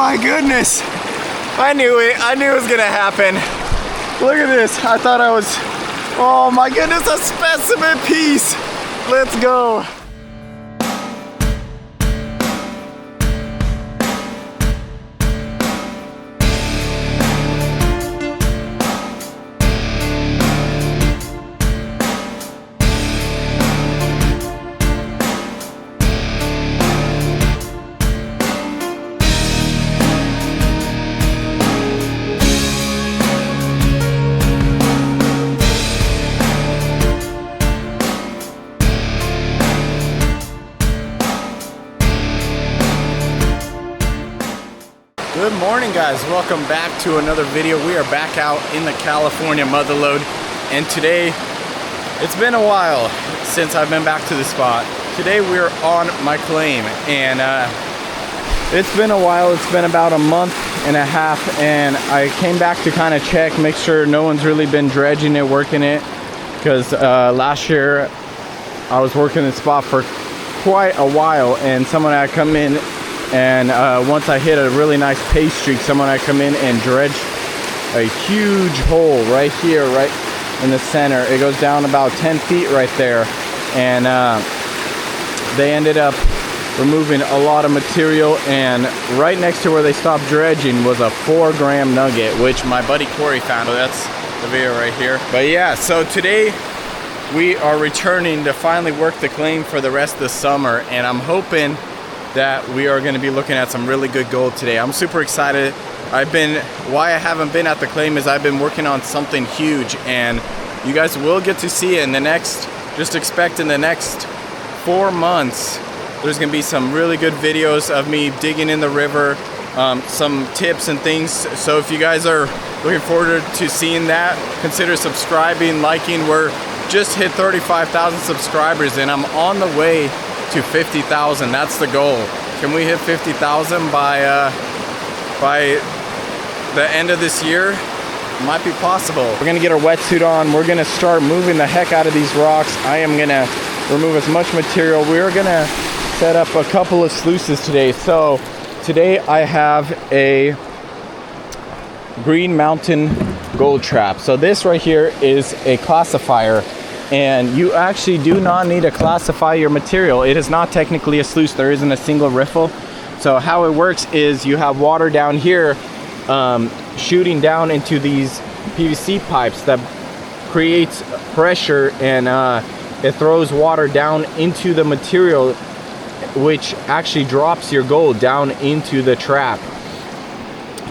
my goodness. I knew it. I knew it was gonna happen. Look at this. I thought I was, oh my goodness, a specimen piece. Let's go. Good morning, guys. Welcome back to another video. We are back out in the California motherlode, and today it's been a while since I've been back to the spot. Today we're on my claim, and it's been a while. It's been about a month and a half, and I came back to kind of check, make sure no one's really been dredging it, working it, because last year I was working the spot for quite a while, and someone had come in, and once I hit a really nice pace streak, someone had come in and dredged a huge hole right here, right in the center. It goes down about 10 feet right there, and they ended up removing a lot of material, and right next to where they stopped dredging was a 4-gram nugget, which my buddy Corey found. That's the video right here. But yeah, so today we are returning to finally work the claim for the rest of the summer, and I'm hoping that we are going to be looking at some really good gold today. I'm super excited. Why I haven't been at the claim is I've been working on something huge, and you guys will get to see it in the next, just expect in the next 4 months, there's going to be some really good videos of me digging in the river, some tips and things. So if you guys are looking forward to seeing that, consider subscribing, liking. We're just hit 35,000 subscribers, and I'm on the way to 50,000. That's the goal. Can we hit 50,000 by the end of this year? Might be possible. We're gonna get our wetsuit on. We're gonna start moving the heck out of these rocks. I am gonna remove as much material. We're gonna set up a couple of sluices today. So today I have a Green Mountain gold trap. So this right here is a classifier, and you actually do not need to classify your material. It is not technically a sluice. There isn't a single riffle. So how it works is you have water down here shooting down into these PVC pipes that creates pressure, and it throws water down into the material, which actually drops your gold down into the trap.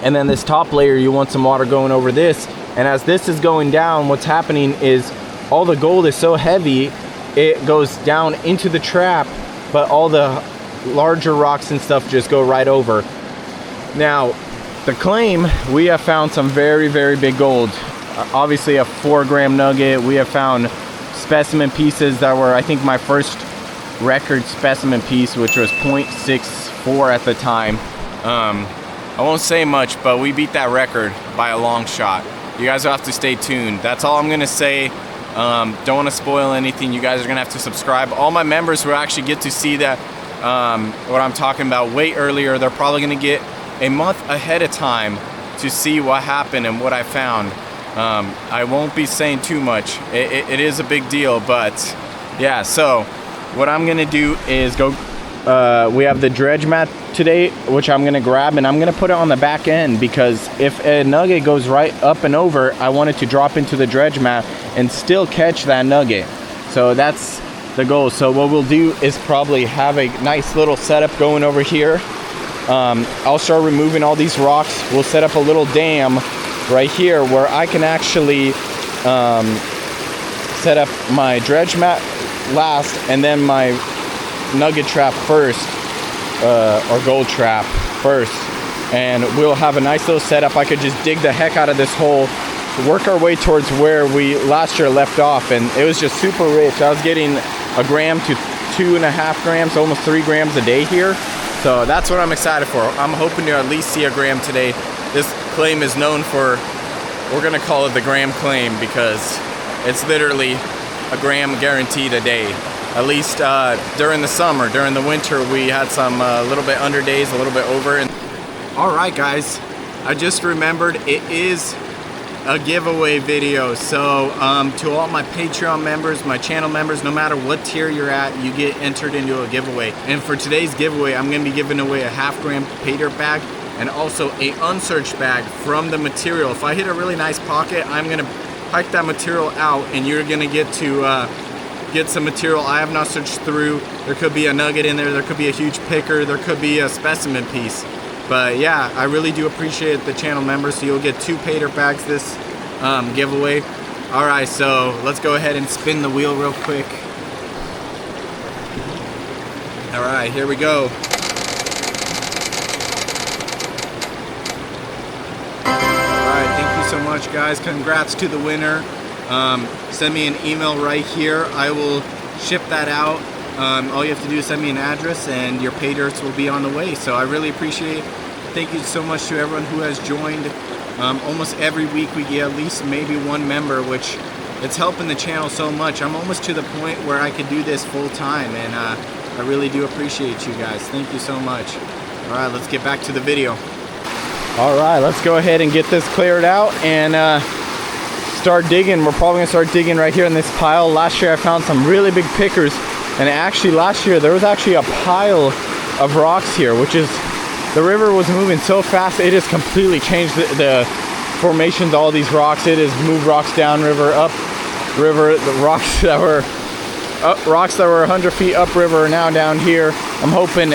And then this top layer, you want some water going over this, and as this is going down, what's happening is all the gold is so heavy, it goes down into the trap, but all the larger rocks and stuff just go right over. Now, the claim, we have found some very, very big gold. Obviously a 4-gram nugget. We have found specimen pieces that were, I think, my first record specimen piece, which was 0.64 at the time. I won't say much, but we beat that record by a long shot. You guys will have to stay tuned. That's all I'm gonna say. Don't want to spoil anything. You guys are gonna have to subscribe. All my members will actually get to see that, what I'm talking about, way earlier. They're probably gonna get a month ahead of time to see what happened and what I found. I won't be saying too much. It is a big deal, but yeah. So what I'm gonna do is go, we have the dredge mat today, which I'm gonna grab, and I'm gonna put it on the back end, because if a nugget goes right up and over, I want it to drop into the dredge mat and still catch that nugget. So that's the goal. So what we'll do is probably have a nice little setup going over here. I'll start removing all these rocks. We'll set up a little dam right here where I can actually set up my dredge mat last, and then my nugget trap first, or gold trap first, and we'll have a nice little setup. I could just dig the heck out of this hole, work our way towards where we last year left off, and it was just super rich. I was getting 1 gram to 2.5 grams, almost 3 grams a day here. So that's what I'm excited for. I'm hoping to at least see 1 gram today. This claim is known for, we're gonna call it the gram claim, because it's literally 1 gram guaranteed a day. At least during the summer. During the winter, we had some a little bit under days, a little bit over. And All right, guys, I just remembered it is a giveaway video. So to all my Patreon members, my channel members, no matter what tier you're at, you get entered into a giveaway. And for today's giveaway, I'm gonna be giving away a 1/2 gram pay dirt bag and also a unsearched bag from the material. If I hit a really nice pocket, I'm gonna hike that material out and you're gonna get to get some material I have not searched through. There could be a nugget in there, there could be a huge picker, there could be a specimen piece. But yeah, I really do appreciate the channel members, so you'll get 2 pay dirt bags this giveaway. All right, so let's go ahead and spin the wheel real quick. All right, here we go. All right, thank you so much, guys. Congrats to the winner. Send me an email right here. I will ship that out. All you have to do is send me an address and your pay dirts will be on the way. So I really appreciate it. Thank you so much to everyone who has joined. Almost every week we get at least maybe 1 member, which it's helping the channel so much. I'm almost to the point where I could do this full time, and I really do appreciate you guys. Thank you so much. All right, let's get back to the video. All right, let's go ahead and get this cleared out and start digging. We're probably gonna start digging right here in this pile. Last year I found some really big pickers, and actually last year there was actually a pile of rocks here, which is, the river was moving so fast it just completely changed the formations of all these rocks. It has moved rocks down river, up river. The rocks that were 100 feet upriver are now down here. I'm hoping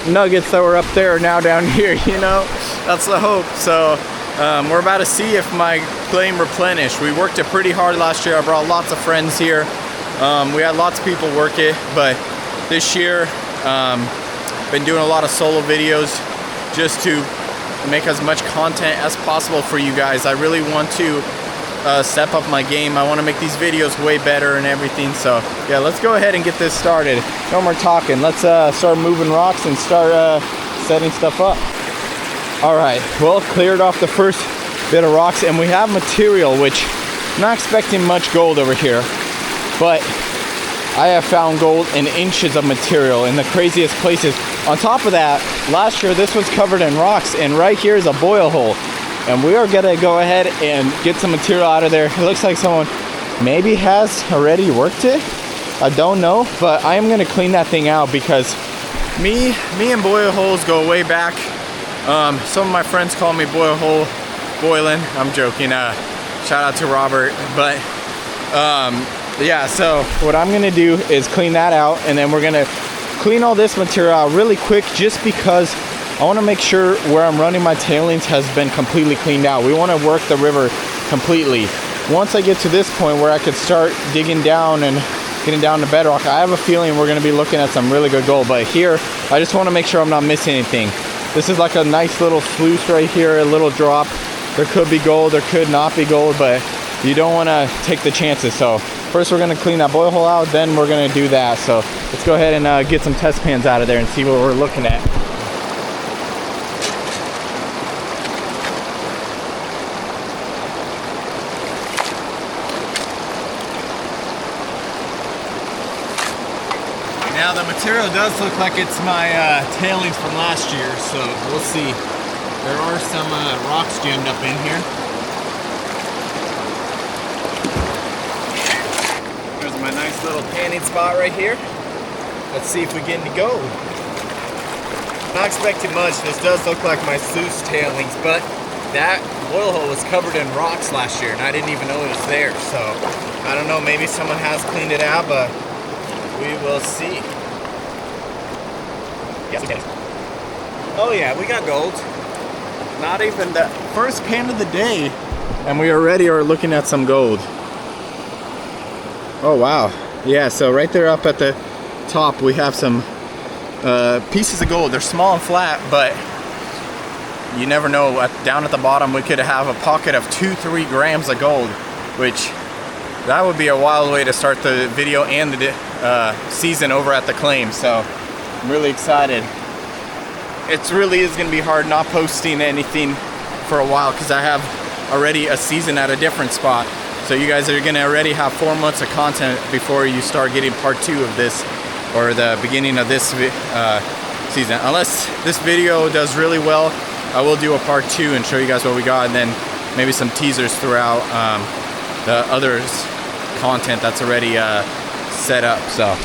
nuggets that were up there are now down here, you know? That's the hope. So we're about to see if my claim replenished. We worked it pretty hard last year. I brought lots of friends here. We had lots of people work it, but this year been doing a lot of solo videos just to make as much content as possible for you guys. I really want to step up my game. I want to make these videos way better and everything. So yeah, let's go ahead and get this started. No more talking. Let's start moving rocks and start setting stuff up. All right, well, cleared off the first bit of rocks and we have material, which I'm not expecting much gold over here, but I have found gold in inches of material in the craziest places. On top of that, last year this was covered in rocks, and right here is a boil hole. And we are gonna go ahead and get some material out of there. It looks like someone maybe has already worked it. I don't know, but I am gonna clean that thing out because me and boil holes go way back. Some of my friends call me boylan. I'm joking. Shout out to Robert. But yeah, so what I'm gonna do is clean that out, and then we're gonna clean all this material out really quick, just because I want to make sure where I'm running my tailings has been completely cleaned out. We want to work the river completely. Once I get to this point where I could start digging down and getting down to bedrock, I have a feeling we're going to be looking at some really good gold. But here, I just want to make sure I'm not missing anything. This is like a nice little sluice right here, a little drop. There could be gold, there could not be gold, but you don't want to take the chances. So first we're going to clean that boil hole out, then we're going to do that. So let's go ahead and get some test pans out of there and see what we're looking at. Now the material does look like it's my tailings from last year, so we'll see. There are some rocks jammed up in here. There's my nice little panning spot right here. Let's see if we get any gold. Not expecting much. This does look like my sluice tailings, but that boil hole was covered in rocks last year and I didn't even know it was there. So I don't know, maybe someone has cleaned it out, but we will see. Yes, okay. Oh yeah, we got gold. Not even the first pan of the day, and we already are looking at some gold. Oh wow. Yeah, so right there up at the top we have some pieces of gold. They're small and flat, but you never know. Down at the bottom we could have a pocket of 2-3 grams of gold, which that would be a wild way to start the video and the season over at the claim. So I'm really excited. It really is going to be hard not posting anything for a while because I have already a season at a different spot. So you guys are going to already have 4 months of content before you start getting part 2 of this, or the beginning of this season. Unless this video does really well I will do a part 2 and show you guys what we got, and then maybe some teasers throughout the others content that's already set up. So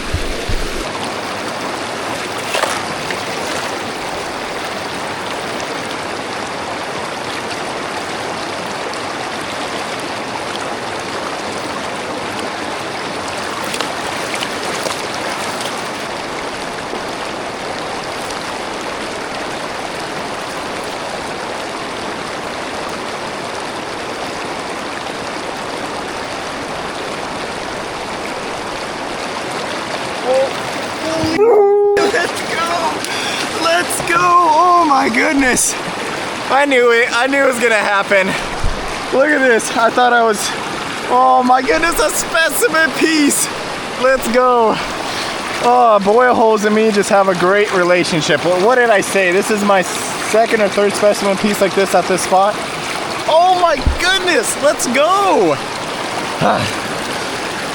let's go! Oh my goodness! I knew it was gonna happen. Look at this. I thought I was, oh my goodness, a specimen piece. Let's go. Oh, boil holes and me just have a great relationship. Well, what did I say? This is my second or third specimen piece like this at this spot. Oh my goodness, let's go.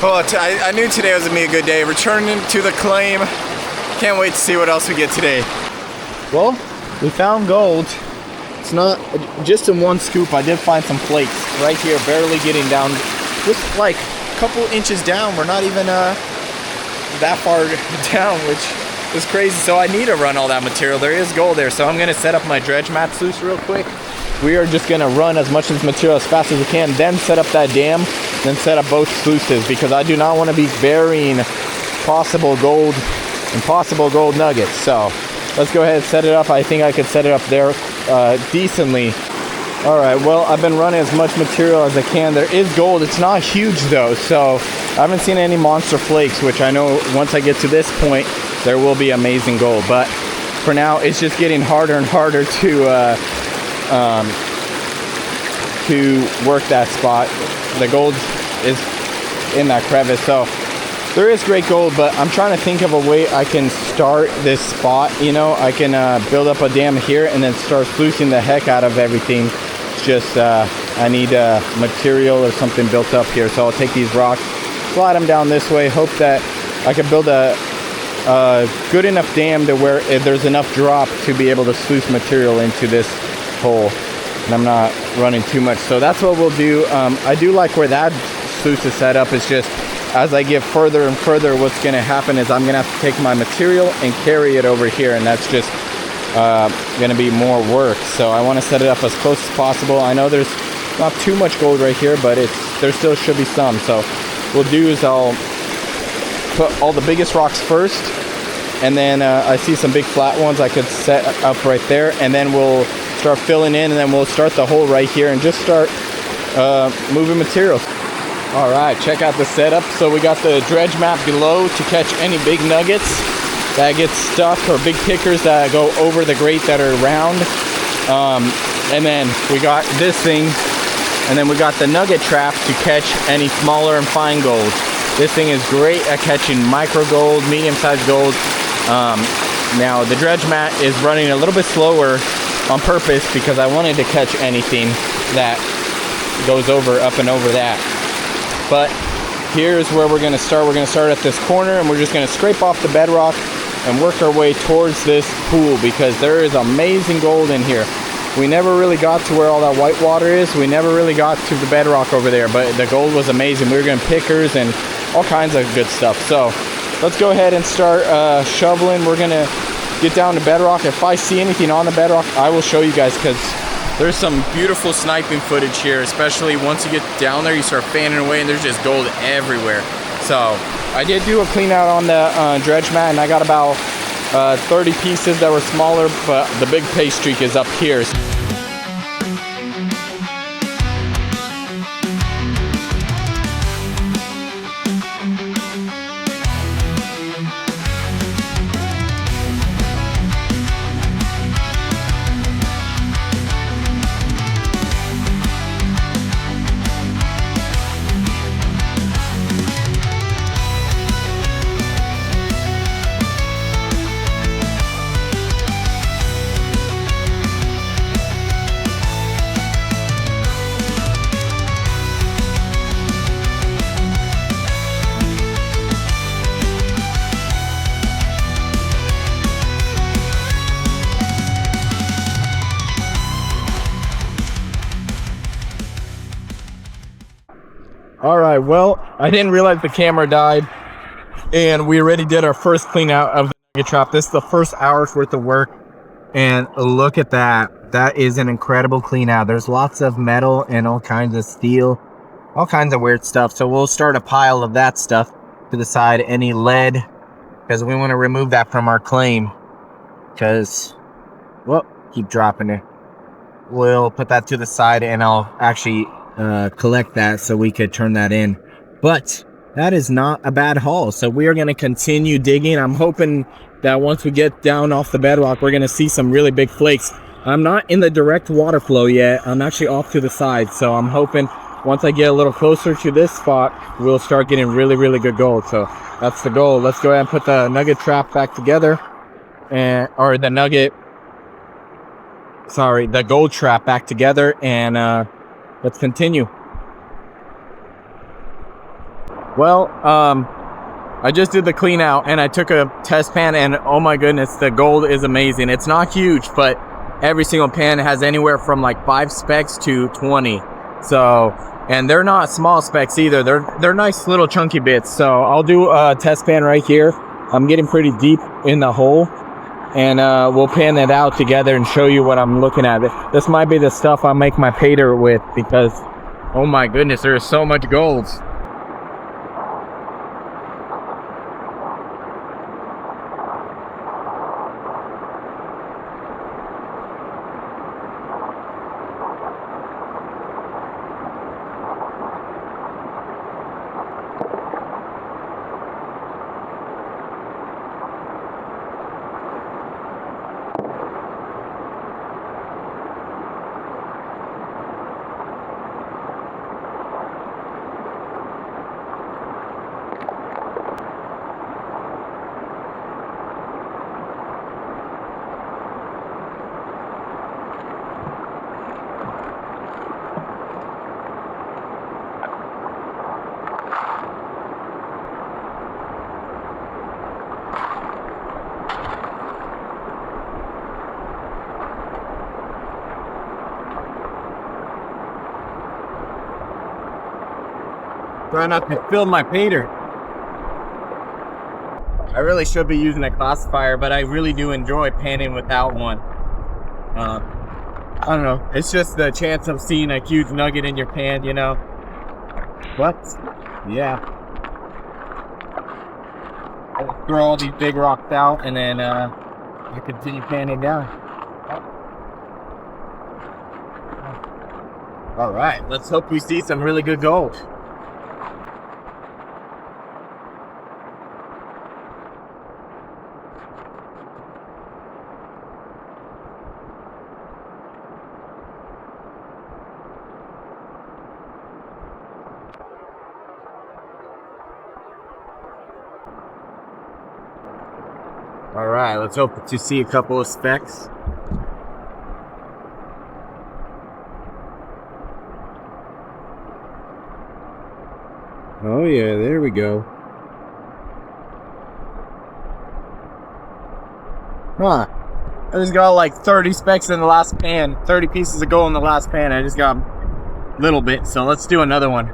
Oh, I knew today was gonna be a good day. Returning to the claim. Can't wait to see what else we get today. Well, we found gold. It's not just in one scoop. I did find some flakes right here, barely getting down, just like a couple inches down. We're not even that far down, which is crazy. So I need to run all that material. There is gold there, so I'm gonna set up my dredge mat sluice real quick. We are just gonna run as much of this material as fast as we can, then set up that dam, then set up both sluices, because I do not want to be burying possible gold and possible gold nuggets. So let's go ahead and set it up. I think I could set it up there decently. All right, well, I've been running as much material as I can. There is gold. It's not huge though, so I haven't seen any monster flakes, which I know once I get to this point there will be amazing gold. But for now, it's just getting harder and harder to work that spot. The gold is in that crevice, so there is great gold, but I'm trying to think of a way I can start this spot. You know, I can build up a dam here and then start sluicing the heck out of everything. It's just I need material or something built up here, so I'll take these rocks, slide them down this way, hope that I can build a good enough dam to where there's enough drop to be able to sluice material into this hole, and I'm not running too much. So that's what we'll do. I do like where that sluice is set up. It's just as I get further and further, what's going to happen is I'm going to have to take my material and carry it over here, and that's just going to be more work. So I want to set it up as close as possible. I know there's not too much gold right here, but there still should be some. So what we'll do is I'll put all the biggest rocks first, and then I see some big flat ones I could set up right there, and then we'll start filling in, and then we'll start the hole right here and just start moving materials. All right, check out the setup. So we got the dredge mat below to catch any big nuggets that get stuck, or big pickers that go over the grate that are round. And then we got this thing, and then we got the nugget trap to catch any smaller and fine gold. This thing is great at catching micro gold, medium-sized gold. Now the dredge mat is running a little bit slower on purpose because I wanted to catch anything that goes up and over that. But here's where we're going to start. We're going to start at this corner, and we're just going to scrape off the bedrock and work our way towards this pool, because there is amazing gold in here. We never really got to where all that white water is. We never really got to the bedrock over there, but the gold was amazing. We were getting pickers and all kinds of good stuff. So let's go ahead and start shoveling. We're going to get down to bedrock. If I see anything on the bedrock, I will show you guys, because there's some beautiful sniping footage here, especially once you get down there, you start fanning away and there's just gold everywhere. So I did do a clean out on the dredge mat, and I got about 30 pieces that were smaller, but the big pay streak is up here. All right, well, I didn't realize the camera died, and we already did our first clean out of the nugget trap. This is the first hour's worth of work, and look at that. That is an incredible clean out. There's lots of metal and all kinds of steel, all kinds of weird stuff. So we'll start a pile of that stuff to the side. Any lead, because we want to remove that from our claim, because, well, keep dropping it. We'll put that to the side, and I'll actually collect that so we could turn that in. But that is not a bad haul, so we are going to continue digging. I'm hoping that once we get down off the bedrock, we're going to see some really big flakes. I'm not in the direct water flow yet. I'm actually off to the side, so I'm hoping once I get a little closer to this spot, we'll start getting really, really good gold. So that's the goal. Let's go ahead and put the nugget trap back together, or the gold trap back together, and let's continue. Well, I just did the clean out, and I took a test pan, and oh my goodness, the gold is amazing. It's not huge, but every single pan has anywhere from like 5 specks to 20. So, and they're not small specks either. They're nice little chunky bits. So I'll do a test pan right here. I'm getting pretty deep in the hole, and we'll pan it out together and show you what I'm looking at. This might be the stuff I'll make my pay dirt with, because oh my goodness, there's so much gold. Try not to fill my pay dirt. I really should be using a classifier, but I really do enjoy panning without one. I don't know. It's just the chance of seeing a huge nugget in your pan, you know. But yeah, I'll throw all these big rocks out, and then I continue panning down. All right, let's hope we see some really good gold. All right, let's hope to see a couple of specks. Oh yeah, there we go. Huh. I just got like 30 specks in the last pan. 30 pieces of gold in the last pan. I just got a little bit, so let's do another one.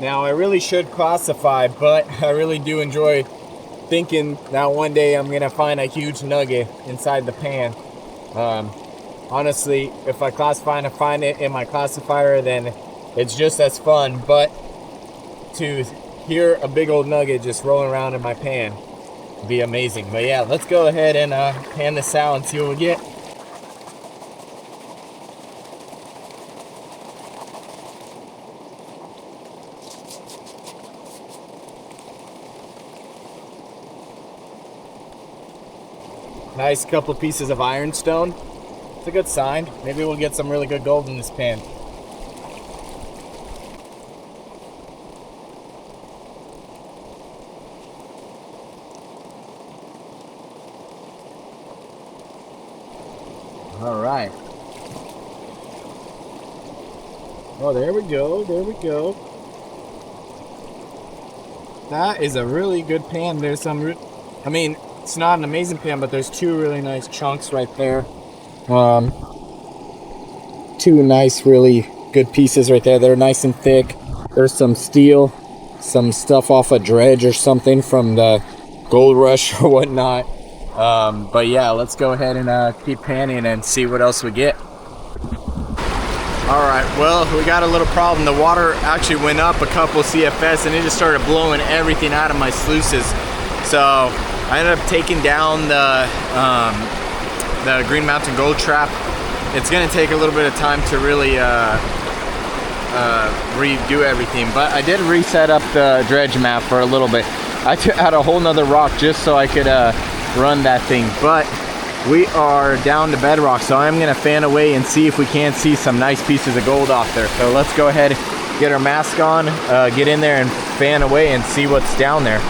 Now, I really should classify, but I really do enjoy thinking that one day I'm gonna find a huge nugget inside the pan. Honestly, if I classify and I find it in my classifier, then it's just as fun, but to hear a big old nugget just rolling around in my pan would be amazing. But yeah, let's go ahead and pan this out and see what we get. Nice couple pieces of ironstone. It's a good sign. Maybe we'll get some really good gold in this pan. All right. Oh, there we go. There we go. That is a really good pan. There's some, It's not an amazing pan, but there's two really nice chunks right there. Two nice, really good pieces right there. They're nice and thick. There's some steel, some stuff off a dredge or something from the gold rush or whatnot. But yeah, let's go ahead and keep panning and see what else we get. All right, well, we got a little problem. The water actually went up a couple CFS and it just started blowing everything out of my sluices. So I ended up taking down the Green Mountain Gold Trap. It's gonna take a little bit of time to really redo everything, but I did reset up the dredge map for a little bit. I had a whole nother rock just so I could run that thing, but we are down to bedrock, so I'm gonna fan away and see if we can't see some nice pieces of gold off there. So let's go ahead, get our mask on, get in there and fan away and see what's down there.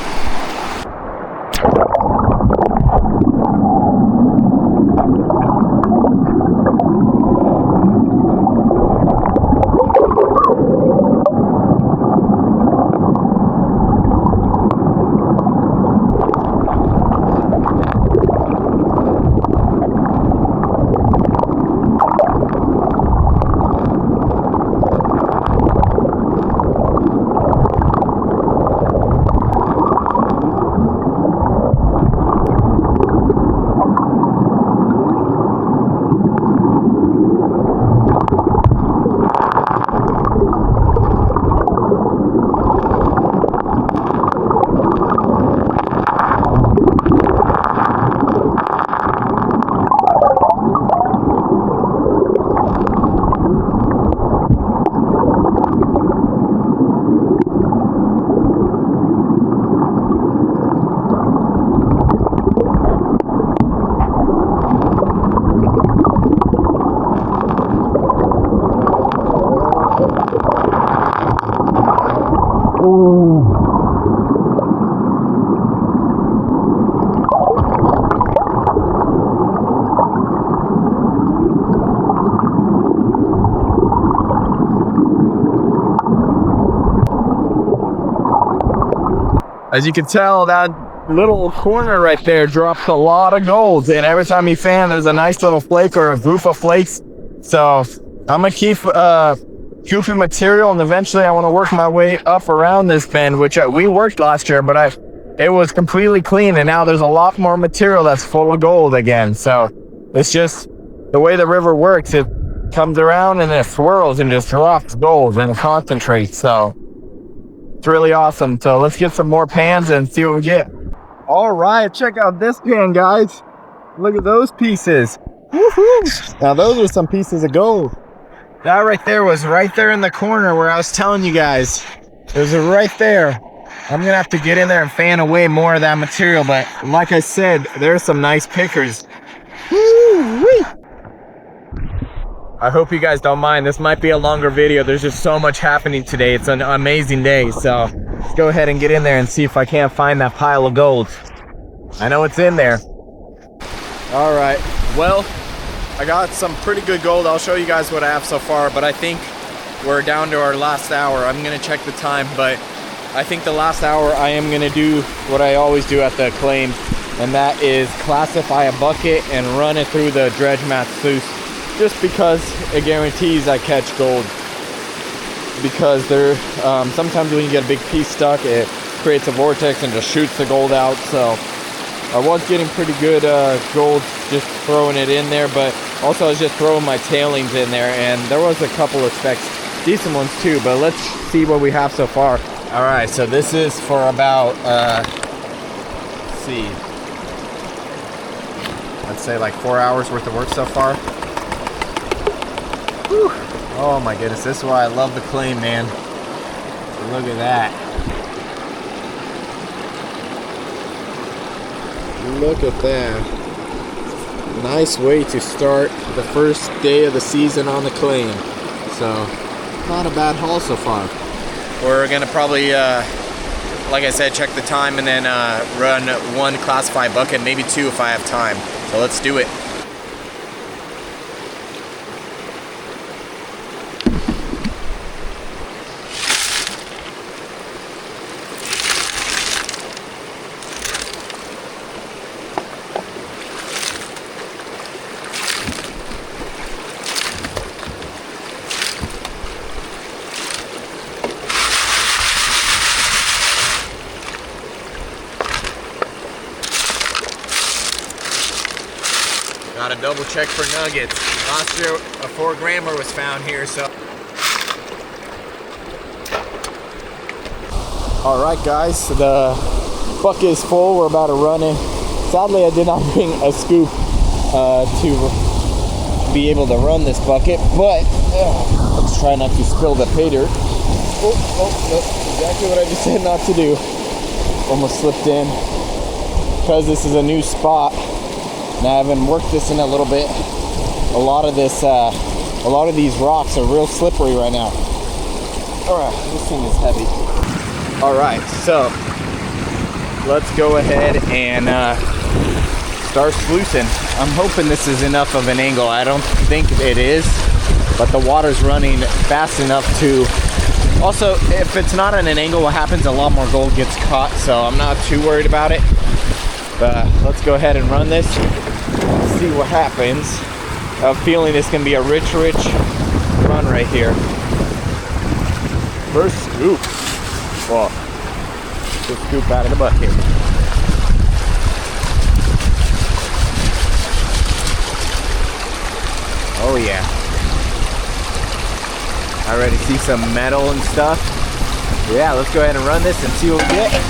As you can tell, that little corner right there drops a lot of gold, and every time you fan, there's a nice little flake or a group of flakes. So I'm gonna keep goofy material, and eventually I want to work my way up around this bend, which we worked last year, but it was completely clean, and now there's a lot more material that's full of gold again. So it's just the way the river works. It comes around and it swirls and just drops gold and concentrates. So it's really awesome. So let's get some more pans and see what we get. All right, check out this pan, guys. Look at those pieces. Woohoo! Now those are some pieces of gold. That right there was right there in the corner where I was telling you guys. It was right there. I'm gonna have to get in there and fan away more of that material, but like I said, there's some nice pickers. Woo-wee! I hope you guys don't mind. This might be a longer video. There's just so much happening today. It's an amazing day. So let's go ahead and get in there and see if I can't find that pile of gold. I know it's in there. All right, well, I got some pretty good gold. I'll show you guys what I have so far, but I think we're down to our last hour. I'm gonna check the time, but I think the last hour I am gonna do what I always do at the claim, and that is classify a bucket and run it through the dredge mat sluice, just because it guarantees I catch gold. Because sometimes when you get a big piece stuck, it creates a vortex and just shoots the gold out. So I was getting pretty good gold just throwing it in there, but also I was just throwing my tailings in there, and there was a couple of specks, decent ones too, but let's see what we have so far. All right, so this is for about, let's see, let's say like 4 hours worth of work so far. Whew. Oh my goodness, this is why I love the clay, man. Look at that. Look at that. Nice way to start the first day of the season on the claim. So, not a bad haul so far. We're gonna probably, like I said, check the time and then run one classify bucket, maybe two if I have time. So let's do it. Gotta double check for nuggets. Last year a 4-grammer was found here, so. All right guys, the bucket is full. We're about to run in. Sadly, I did not bring a scoop to be able to run this bucket, but let's try not to spill the pay dirt. Oh, exactly what I just said not to do. Almost slipped in. Because this is a new spot and I haven't worked this in a little bit. A lot of these rocks are real slippery right now. All right, this thing is heavy. All right, so let's go ahead and start sluicing. I'm hoping this is enough of an angle. I don't think it is, but the water's running fast enough to. Also, if it's not at an angle, what happens, a lot more gold gets caught, so I'm not too worried about it. But let's go ahead and run this, see what happens. I have a feeling this can be a rich run right here. First scoop. Well, just scoop out of the bucket. Oh yeah. I already see some metal and stuff. Yeah, let's go ahead and run this and see what we get.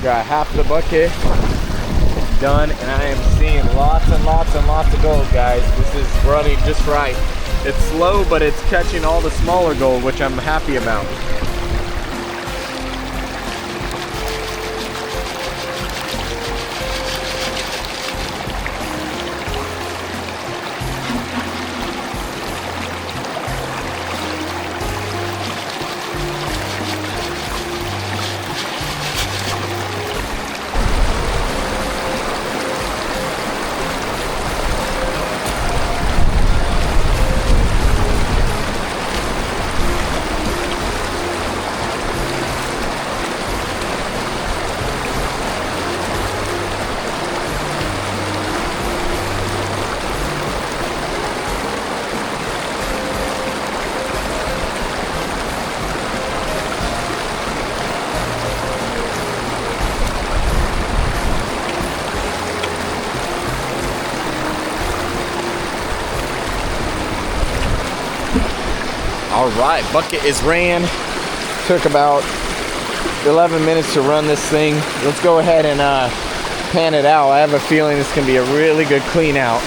Got half the bucket done, and I am seeing lots and lots and lots of gold, guys. This is running just right. It's slow, but it's catching all the smaller gold, which I'm happy about. All right, bucket is ran. Took about 11 minutes to run this thing. Let's go ahead and pan it out. I have a feeling this can be a really good clean out.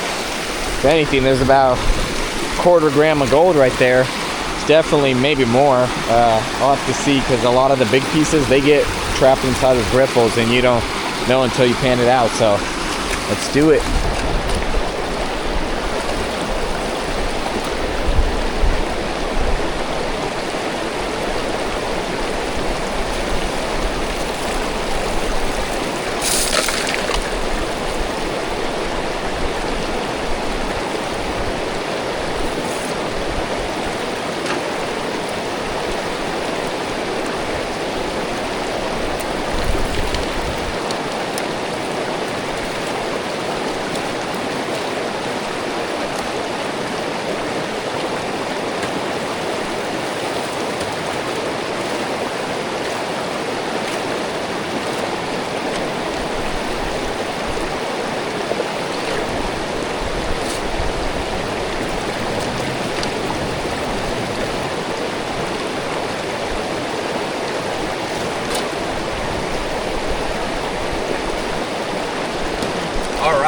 If anything, there's about a quarter gram of gold right there. It's definitely maybe more. I'll have to see, because a lot of the big pieces, they get trapped inside of riffles and you don't know until you pan it out. So let's do it.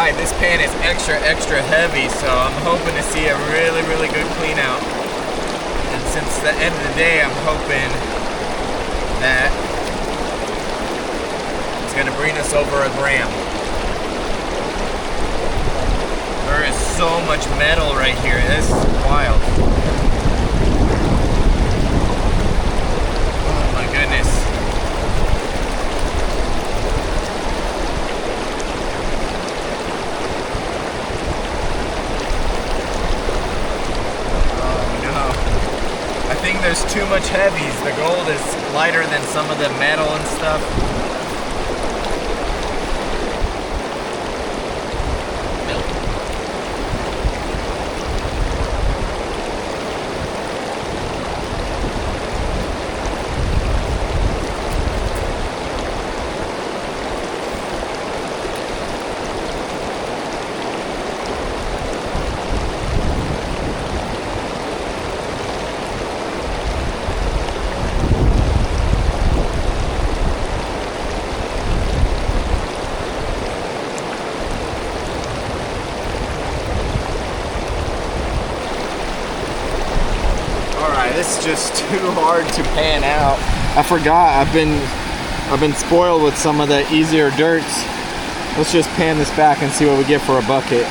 Alright, this pan is extra heavy, so I'm hoping to see a really good clean out. And since the end of the day, I'm hoping that it's gonna bring us over a gram. There is so much metal right here. This is wild. Oh my goodness. I think there's too much heavies. The gold is lighter than some of the metal and stuff. This is just too hard to pan out. I forgot I've been spoiled with some of the easier dirts. Let's just pan this back and see what we get for a bucket.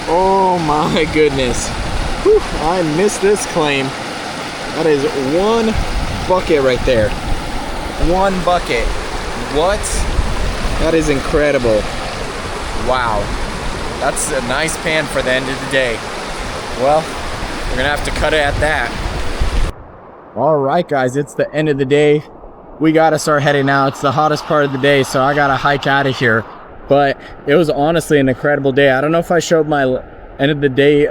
Oh my goodness. Whew, I missed this claim. That is one bucket right there. One bucket. What? That is incredible. Wow. That's a nice pan for the end of the day. Well, we're gonna have to cut it at that. All right, guys, it's the end of the day. We gotta start heading out. It's the hottest part of the day, so I gotta hike out of here. But it was honestly an incredible day. I don't know if I showed my end of the day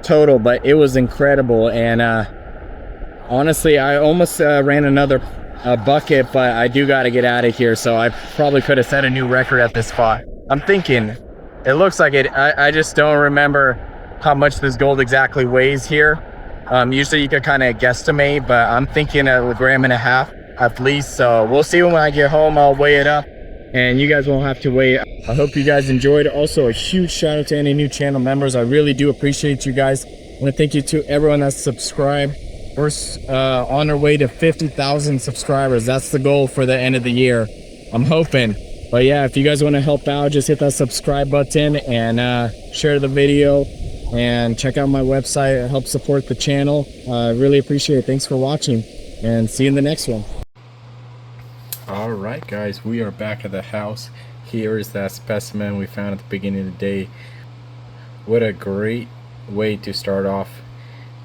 total, but it was incredible. And honestly, I almost ran another bucket, but I do gotta get out of here. So I probably could have set a new record at this spot. I'm thinking, it looks like it. I just don't remember how much this gold exactly weighs here. Usually you could kind of guesstimate, but I'm thinking a gram and a half at least. So we'll see when I get home. I'll weigh it up and you guys won't have to wait. I hope you guys enjoyed. Also, a huge shout out to any new channel members. I really do appreciate you guys. I want to thank you to everyone that's subscribed. We're on our way to 50,000 subscribers. That's the goal for the end of the year, I'm hoping. But yeah, if you guys want to help out, just hit that subscribe button and share the video. And check out my website. Help support the channel. I really appreciate it. Thanks for watching and see you in the next one. All right, guys, we are back at the house. Here is that specimen we found at the beginning of the day. What a great way to start off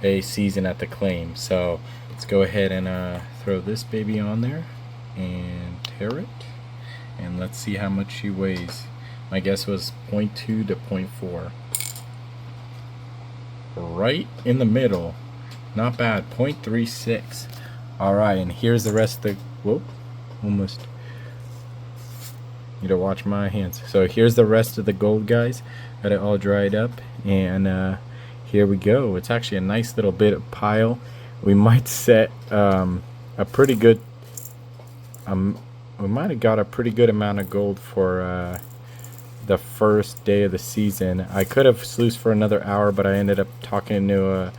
a season at the claim. So let's go ahead and throw this baby on there and tear it, and let's see how much she weighs. My guess was 0.2 to 0.4. Right in the middle, not bad. 0.36. all right, and here's the rest of the whoop, almost need to watch my hands. So here's the rest of the gold, guys. Got it all dried up, and here we go. It's actually a nice little bit of pile. We might set a pretty good we might have got a pretty good amount of gold for the first day of the season. I could have sluiced for another hour, but I ended up talking to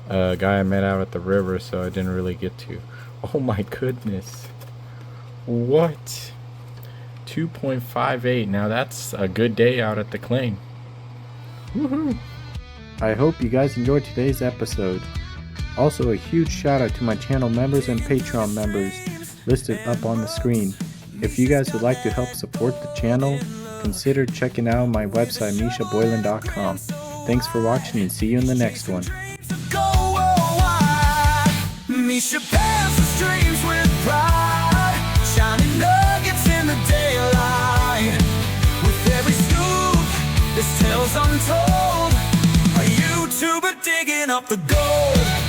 a guy I met out at the river, so I didn't really get to. Oh my goodness. What? 2.58. Now that's a good day out at the claim. Woohoo! I hope you guys enjoyed today's episode. Also, a huge shout out to my channel members and Patreon members listed up on the screen. If you guys would like to help support the channel, consider checking out my website, mishaboylan.com. Thanks for watching and see you in the next one. Misha pants the streams with pride, shining nuggets in the daylight. With every scoop, this tale's untold. A YouTuber digging up the gold.